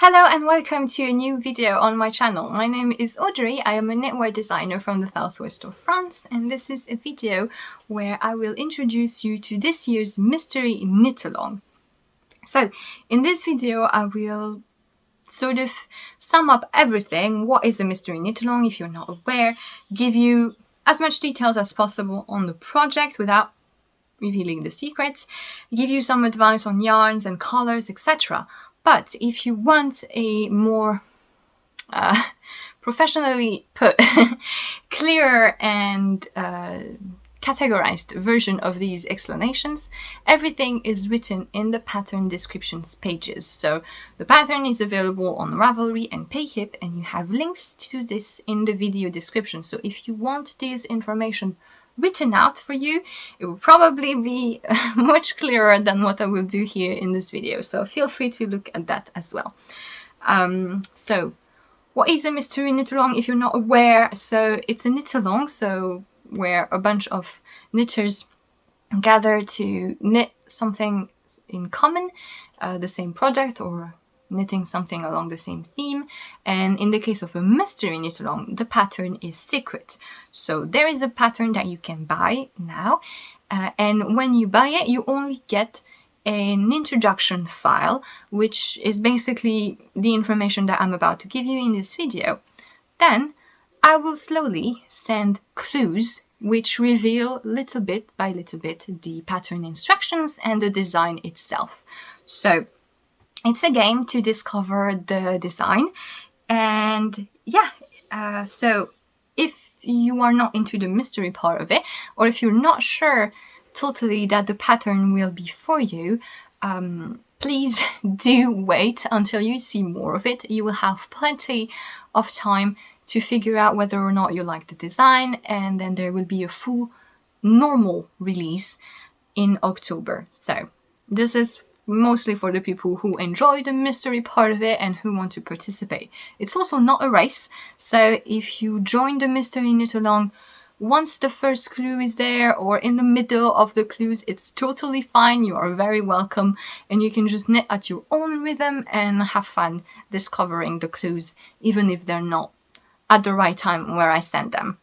Hello and welcome to a new video on my channel. My name is Audrey. I am a knitwear designer from the southwest of France, and this is a video where I will introduce you to this year's mystery knit-along. So in this video I will sort of sum up everything. What is a mystery knit-along if you're not aware, give you as much details as possible on the project without revealing the secrets, give you some advice on yarns and colors, etc. But if you want a more professionally put, clearer and categorized version of these explanations, everything is written in the pattern descriptions pages. So the pattern is available on Ravelry and Payhip, and you have links to this in the video description. So if you want this information written out for you, it will probably be much clearer than what I will do here in this video, so feel free to look at that as well. So what is a mystery knit-along if you're not aware? So it's a knit-along, so where a bunch of knitters gather to knit something in common, the same project or knitting something along the same theme. And in the case of a mystery knit-along, the pattern is secret. So there is a pattern that you can buy now, and when you buy it, you only get an introduction file, which is basically the information that I'm about to give you in this video. Then I will slowly send clues which reveal little bit by little bit the pattern instructions and the design itself. So it's a game to discover the design, and yeah, so if you are not into the mystery part of it, or if you're not sure totally that the pattern will be for you, please do wait until you see more of it. You will have plenty of time to figure out whether or not you like the design, and then there will be a full normal release in October. So this is mostly for the people who enjoy the mystery part of it and who want to participate. It's also not a race, so if you join the mystery knit-along once the first clue is there or in the middle of the clues, it's totally fine. You are very welcome, and you can just knit at your own rhythm and have fun discovering the clues, even if they're not at the right time where I send them.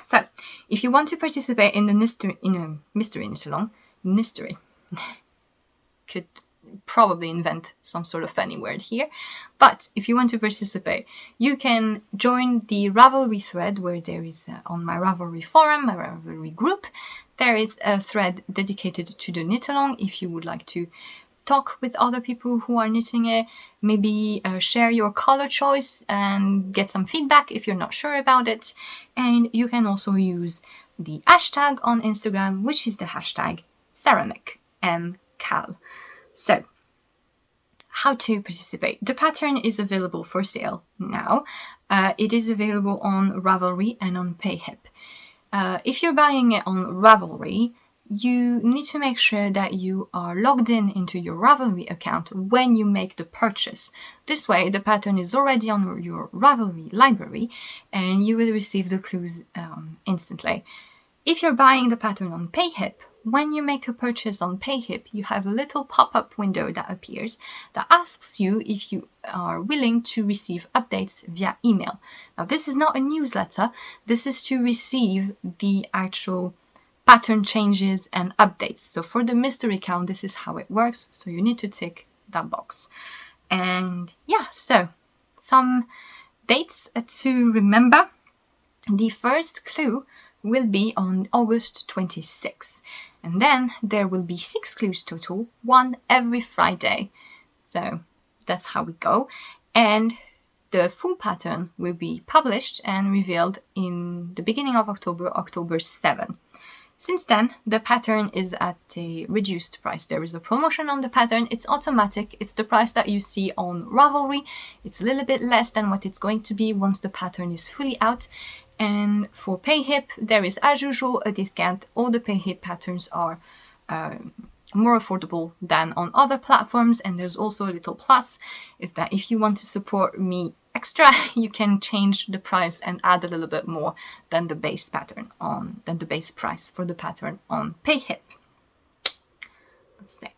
So if you want to participate in the mystery knit-along, could probably invent some sort of funny word here, but if you want to participate, you can join the Ravelry thread, where there is on my Ravelry forum, my Ravelry group, there is a thread dedicated to the knit-along. If you would like to talk with other people who are knitting it, maybe share your color choice and get some feedback if you're not sure about it. And you can also use the hashtag on Instagram, which is the hashtag ceramicmkal. So how to participate? The pattern is available for sale now. It is available on Ravelry and on Payhip. If you're buying it on Ravelry, you need to make sure that you are logged in into your Ravelry account when you make the purchase. This way, the pattern is already on your Ravelry library and you will receive the clues instantly. If you're buying the pattern on Payhip, when you make a purchase on Payhip, you have a little pop-up window that appears that asks you if you are willing to receive updates via email. Now, this is not a newsletter. This is to receive the actual pattern changes and updates. So for the mystery KAL, this is how it works. So you need to tick that box. And yeah, so some dates to remember. The first clue will be on August 26th. And then there will be 6 clues total, 1 every Friday. So that's how we go. And the full pattern will be published and revealed in the beginning of October, October 7. Since then, the pattern is at a reduced price. There is a promotion on the pattern. It's automatic. It's the price that you see on Ravelry. It's a little bit less than what it's going to be once the pattern is fully out. And for Payhip, there is, as usual, a discount. All the Payhip patterns are more affordable than on other platforms. And there's also a little plus, is that if you want to support me extra, you can change the price and add a little bit more than the base price for the pattern on Payhip. Let's see.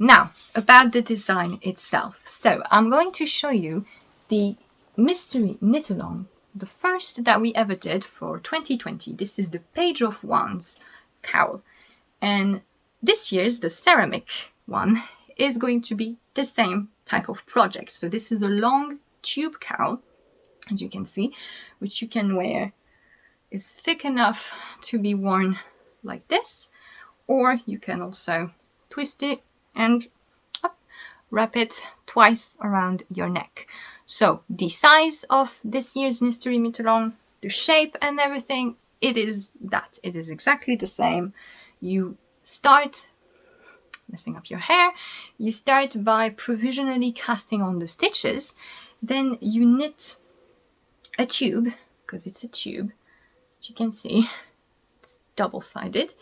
Now, about the design itself. So I'm going to show you the Mystery Knit Along, the first that we ever did for 2020. This is the Page of Wands cowl. And this year's, the ceramic one, is going to be the same type of project. So this is a long tube cowl, as you can see, which you can wear. It's thick enough to be worn like this, or you can also twist it and wrap it twice around your neck. So the size of this year's Mystery Knit Along, the shape and everything, it is that. It is exactly the same. You start, messing up your hair, you start by provisionally casting on the stitches, then you knit a tube, because it's a tube, as you can see, it's double-sided.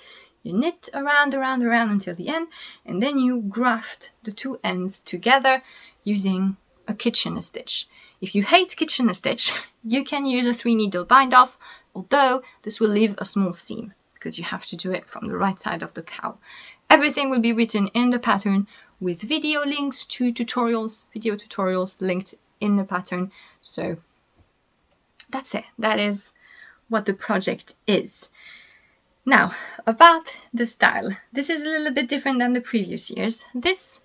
You knit around until the end, and then you graft the two ends together using a Kitchener stitch. If you hate Kitchener stitch, you can use a 3-needle bind-off, although this will leave a small seam because you have to do it from the right side of the cowl. Everything will be written in the pattern with video links to tutorials, video tutorials linked in the pattern. So that's it. That is what the project is. Now, about the style. This is a little bit different than the previous years. This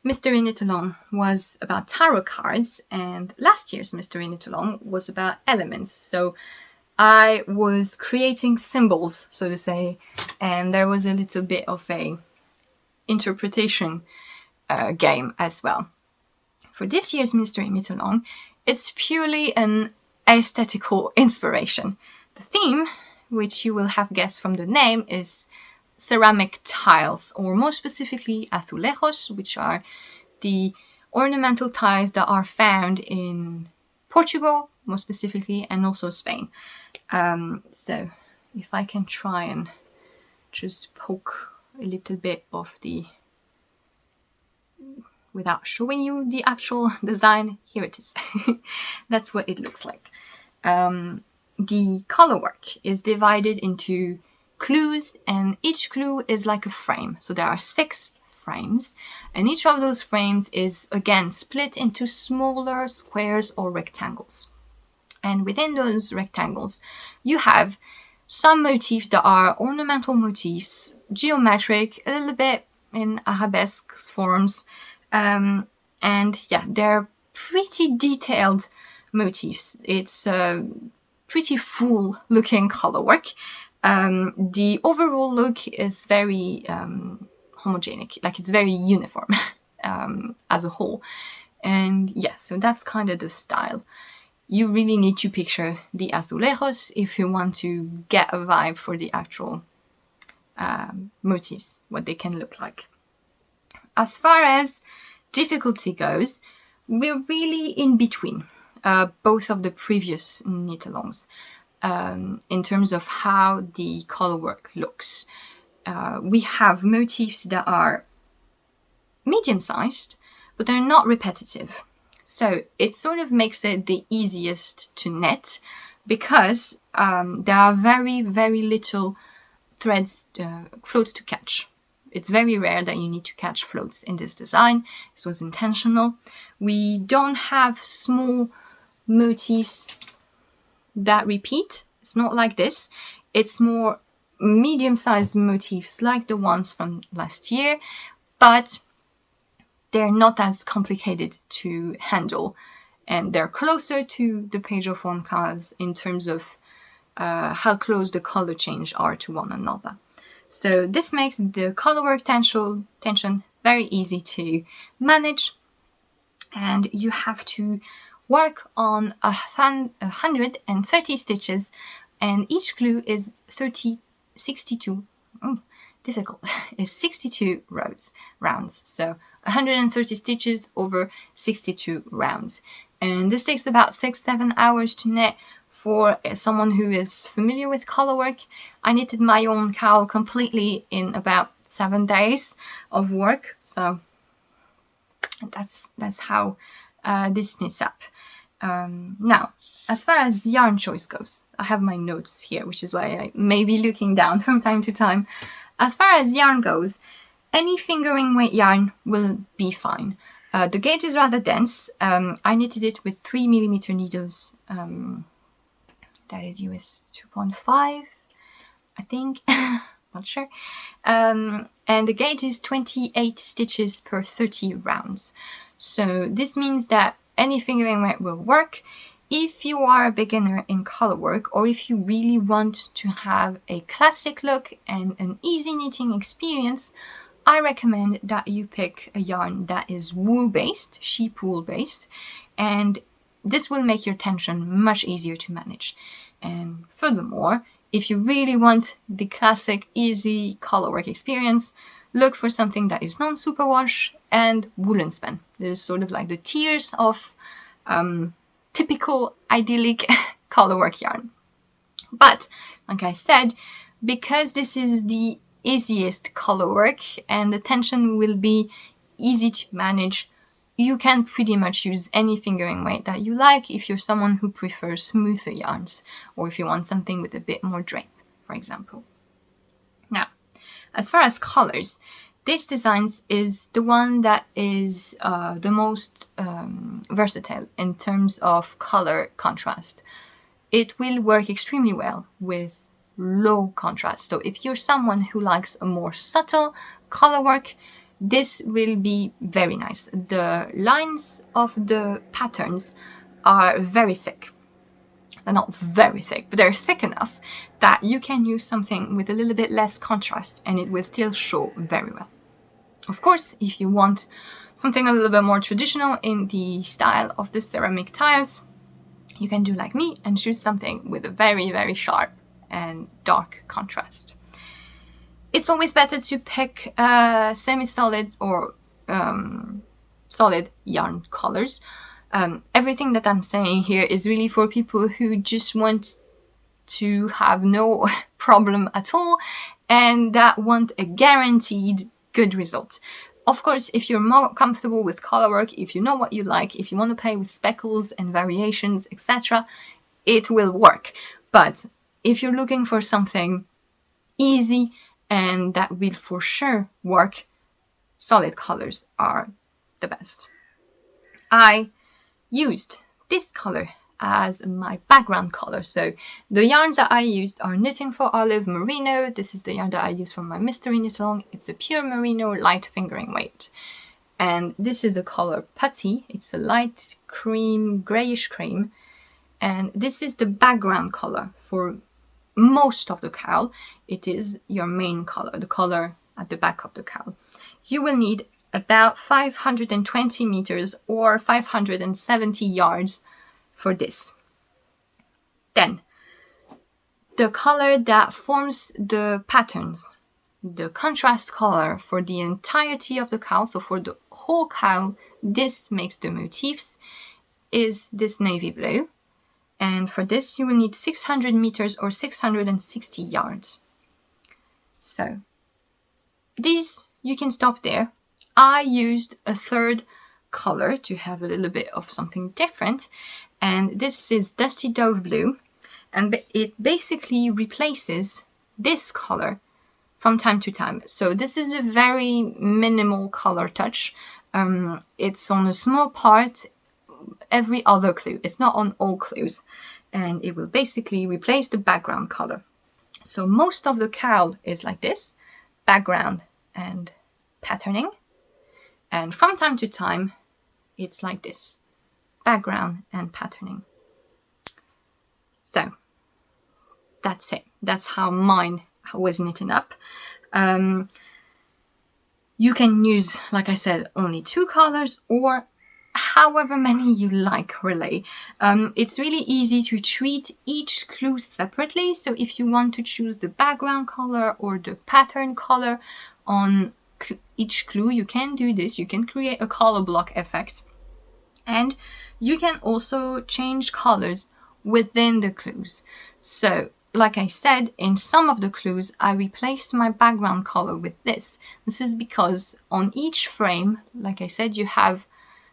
Mystery Knit Along was about tarot cards, and last year's Mystery Knit Along was about elements. So I was creating symbols, so to say, and there was a little bit of a interpretation game as well. For this year's Mystery Knit Along, it's purely an aesthetical inspiration. The theme, which you will have guessed from the name, is ceramic tiles, or more specifically azulejos, which are the ornamental tiles that are found in Portugal, more specifically, and also Spain. So if I can try and just poke a little bit of the, without showing you the actual design, here it is. That's what it looks like. The colorwork is divided into clues, and each clue is like a frame. So there are 6 frames, and each of those frames is again split into smaller squares or rectangles. And within those rectangles, you have some motifs that are ornamental motifs, geometric, a little bit in arabesque forms, and yeah, they're pretty detailed motifs. It's pretty full looking colorwork. The overall look is very homogenic, like it's very uniform as a whole. And yeah, so that's kind of the style. You really need to picture the azulejos if you want to get a vibe for the actual motifs, what they can look like. As far as difficulty goes, we're really in between both of the previous knit-alongs in terms of how the colorwork looks. We have motifs that are medium-sized, but they're not repetitive. So it sort of makes it the easiest to knit because there are very, very little threads, floats to catch. It's very rare that you need to catch floats in this design. This was intentional. We don't have small motifs that repeat. It's not like this. It's more medium-sized motifs like the ones from last year, but they're not as complicated to handle, and they're closer to the Page of Wands in terms of how close the color change are to one another. So this makes the colorwork tension very easy to manage, and you have to work on 130 stitches, and each glue is 62 difficult. It's 62 rounds. So 130 stitches over 62 rounds. And this takes about 6-7 hours to knit. For someone who is familiar with colorwork, I knitted my own cowl completely in about 7 days of work. So that's how this knits up. Now, as far as yarn choice goes, I have my notes here, which is why I may be looking down from time to time. As far as yarn goes, Any fingering weight yarn will be fine. The gauge is rather dense. I knitted it with 3mm needles. That is US 2.5, I think. Not sure. And the gauge is 28 stitches per 30 rounds. So this means that any fingering weight will work. If you are a beginner in color work, or if you really want to have a classic look and an easy knitting experience, I recommend that you pick a yarn that is wool-based, sheep wool-based, and this will make your tension much easier to manage. And furthermore, if you really want the classic, easy color work experience, look for something that is non-superwash and woolen span. This is sort of like the tiers of typical idyllic color work yarn. But like I said, because this is the easiest color work and the tension will be easy to manage, you can pretty much use any fingering weight that you like if you're someone who prefers smoother yarns, or if you want something with a bit more drape, for example. Now, as far as colors, this designs is the one that is the most versatile in terms of color contrast. It will work extremely well with low contrast. So if you're someone who likes a more subtle color work, this will be very nice. The lines of the patterns are very thick. They're not very thick, but they're thick enough that you can use something with a little bit less contrast and it will still show very well. Of course, if you want something a little bit more traditional in the style of the ceramic tiles, you can do like me and choose something with a very, very sharp and dark contrast. It's always better to pick semi-solids or solid yarn colors. Everything that I'm saying here is really for people who just want to have no problem at all and that want a guaranteed good result. Of course, if you're more comfortable with color work, if you know what you like, if you want to play with speckles and variations, etc., it will work. But if you're looking for something easy and that will for sure work, solid colors are the best. I used this color as my background color. So the yarns that I used are Knitting for Olive Merino. This is the yarn that I use for my Mystery Knit Along. It's a pure merino light fingering weight. And this is the color Putty. It's a light cream, grayish cream. And this is the background color for most of the cowl. It is your main color, the color at the back of the cowl. You will need about 520 meters or 570 yards for this. Then, the color that forms the patterns, the contrast color for the entirety of the cowl, so for the whole cowl, this makes the motifs, is this navy blue. And for this, you will need 600 meters or 660 yards. So, these, you can stop there. I used a third color to have a little bit of something different. And this is Dusty Dove Blue. And it basically replaces this color from time to time. So this is a very minimal color touch. It's on a small part every other clue. It's not on all clues. And it will basically replace the background color. So most of the cowl is like this, background and patterning. And from time to time, it's like this, background and patterning. So that's it. That's how mine was knitted up. You can use, like I said, only 2 colors or however many you like, really. It's really easy to treat each clue separately. So if you want to choose the background color or the pattern color on each clue, you can do this. You can create a color block effect. And you can also change colors within the clues. So, like I said, in some of the clues, I replaced my background color with this. This is because on each frame, like I said, you have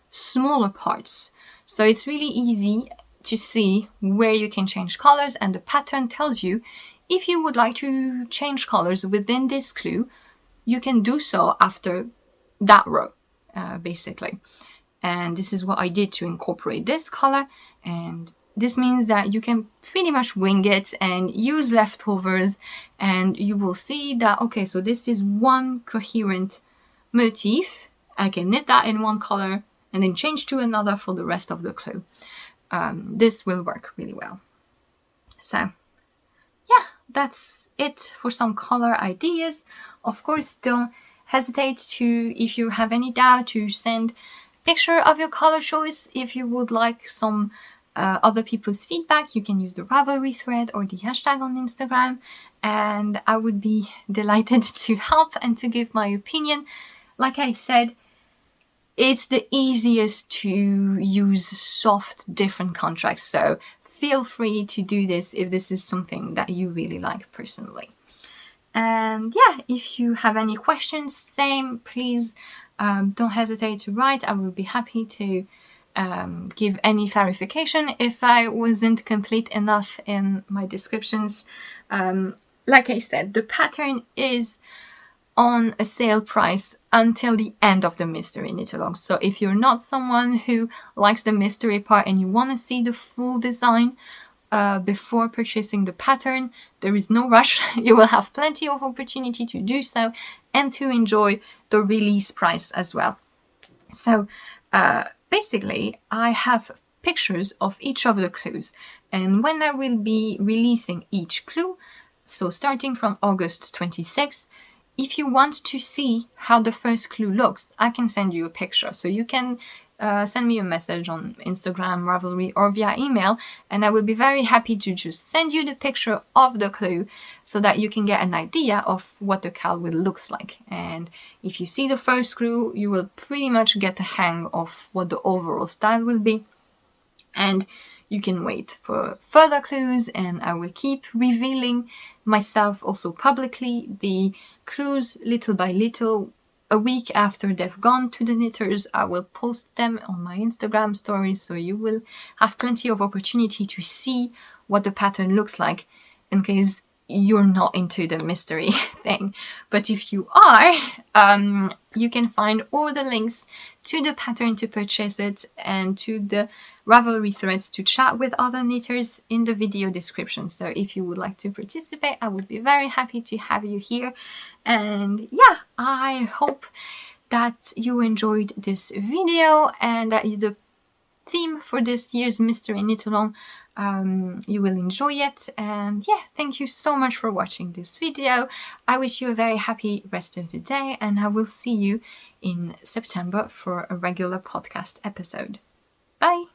smaller parts. So it's really easy to see where you can change colors, and the pattern tells you if you would like to change colors within this clue, you can do so after that row, basically. And this is what I did to incorporate this color. And this means that you can pretty much wing it and use leftovers, and you will see that, okay, so this is one coherent motif. I can knit that in one color and then change to another for the rest of the clue. This will work really well. So yeah, that's it for some color ideas. Of course, don't hesitate to, if you have any doubt, to send picture of your color choice. If you would like some other people's feedback, you can use the Ravelry thread or the hashtag on Instagram, and I would be delighted to help and to give my opinion. Like I said, it's the easiest to use soft, different contracts, so feel free to do this if this is something that you really like personally. And yeah, if you have any questions, same, please don't hesitate to write. I will be happy to give any clarification if I wasn't complete enough in my descriptions. Like I said, the pattern is on a sale price until the end of the mystery knit along. So if you're not someone who likes the mystery part and you want to see the full design before purchasing the pattern, there is no rush. You will have plenty of opportunity to do so and to enjoy the release price as well. So basically, I have pictures of each of the clues, and when I will be releasing each clue, so starting from August 26th, if you want to see how the first clue looks, I can send you a picture. So you can send me a message on Instagram, Ravelry, or via email, and I will be very happy to just send you the picture of the clue so that you can get an idea of what the cowl will look like. And if you see the first clue, you will pretty much get the hang of what the overall style will be. And you can wait for further clues, and I will keep revealing myself also publicly the clues little by little. A week after they've gone to the knitters, I will post them on my Instagram stories, so you will have plenty of opportunity to see what the pattern looks like in case you're not into the mystery thing. But if you are, you can find all the links to the pattern to purchase it and to the Ravelry threads to chat with other knitters in the video description. So if you would like to participate, I would be very happy to have you here. And yeah, I hope that you enjoyed this video and that the theme for this year's Mystery Knit Along, you will enjoy it. And yeah, thank you so much for watching this video. I wish you a very happy rest of the day, and I will see you in September for a regular podcast episode. Bye!